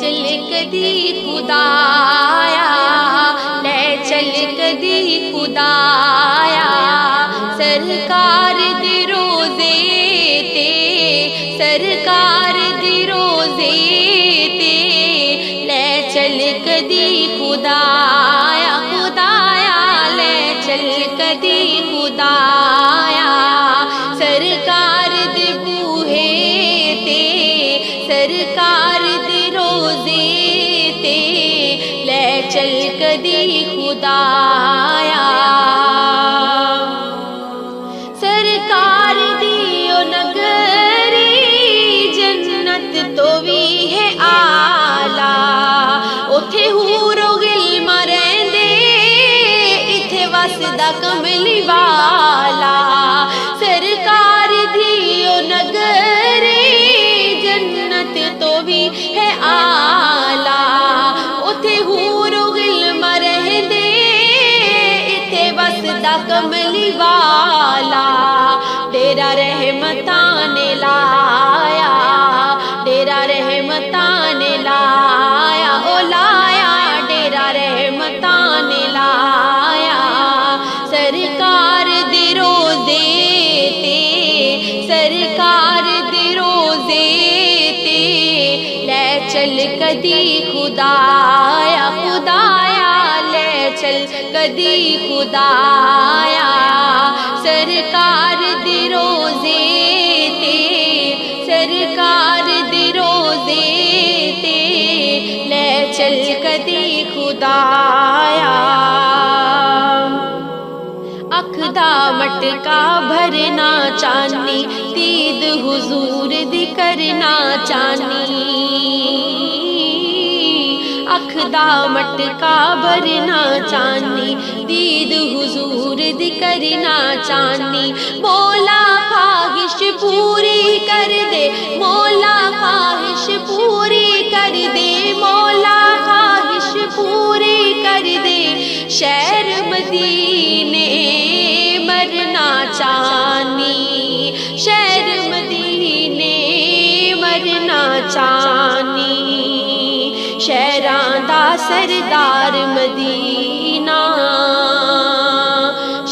چل کدی خدایا، لے چل کدی خدایا، سرکار دی روزے تے، سرکار دی روزے تے، لے چل کدی خدایا، خدایا لے چل کدی خدایا، سرکار دے بوہے تے، سرکار دے روزے تے، لے چل کدی خدایا، سرکار دی او نگری جنت تو بھی ہے آلہ، اوتھے حور و غلمان رہندے، ایتھے وسدا کملی والا، سرکار دی او نگری جنت تو بھی ہے آلہ، اوتھے حور و غلمان رہندے، ایتھے وسدا کملی والا، ڈیرا رحمتاں نے لایا، ڈیرا رحمتاں نے لایا، او لایا ڈیرا رحمتاں نے لایا، سرکار دی روزے تے، سرکار دی روزے تے، لے چل کدی خدایا، خدایا لے چل کدی خدایا، سرکار دی روزے تے، سرکار دی روزے تے، لے چل کدی خدایا، اکھ دا مٹکا بھرنا چانی، دید حضور دی کرنا چانی، اکھ دا مٹکا بھرنا چانی، دید حضور دی کرنا چانی، مولا خواہش پوری کر دے، مولا خواہش پوری کر دے، مولا خواہش پوری کر دے، شہر مدینے مرنا چانی، شہر مدینے مرنا چانی، شہراں دا سردار مدینہ،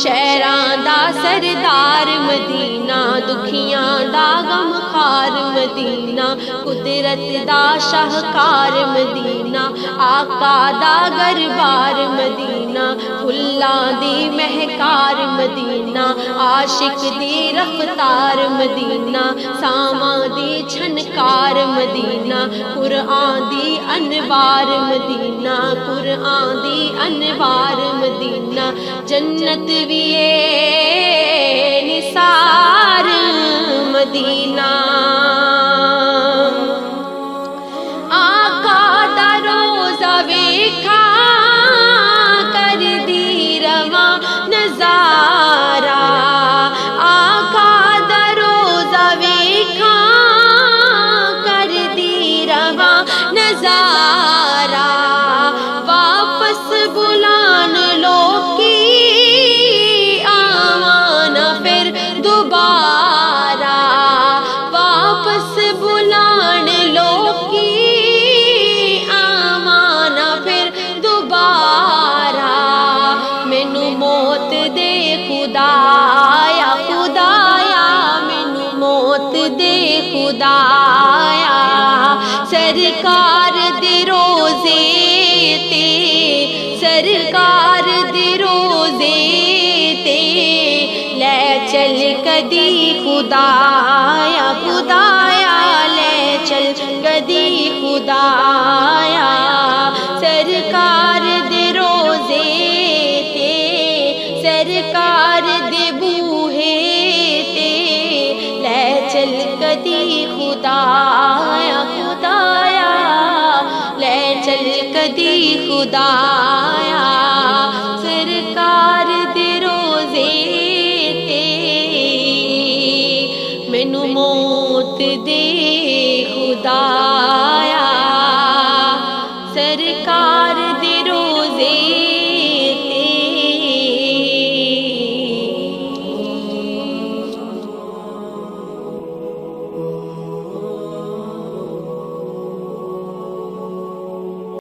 شہراں دا سردار مدینہ، دکھیاں دا غم خار مدینہ، قدرت دا شاہکار مدینہ، آقا دا گھربار مدینہ، پھلاں دی مہکار مدینہ، عاشق دی رفتار مدینہ، ساواں دی چھنکار مدینہ، قرآن دی انوار مدینہ، قرآن دی انوار مدینہ، جنت بھی اے نثار مدینہ، آقا دا روزہ ویکھا کر دی رواں نظارہ، آقا دا روزہ ویکھا کر دی رواں نظارہ، واپس بلان لوکی آوانا پھر دوبارہ، واپس بلان لوکی آوانا پھر دوبارہ، مینوں موت دے خدایا، خدایا مینوں موت دے خدایا، سرکار دی روزے تے، سرکار دی روزے تے، لے چل کدی خدایا، خدایا لے چل کدی خدایا، سرکار دی روزے تے، سرکار دی بوہے تے، لے چل کدی خدایا، خدایا لے چل کدی خدایا، سرکار دی روزے تے، مینوں موت دے خدا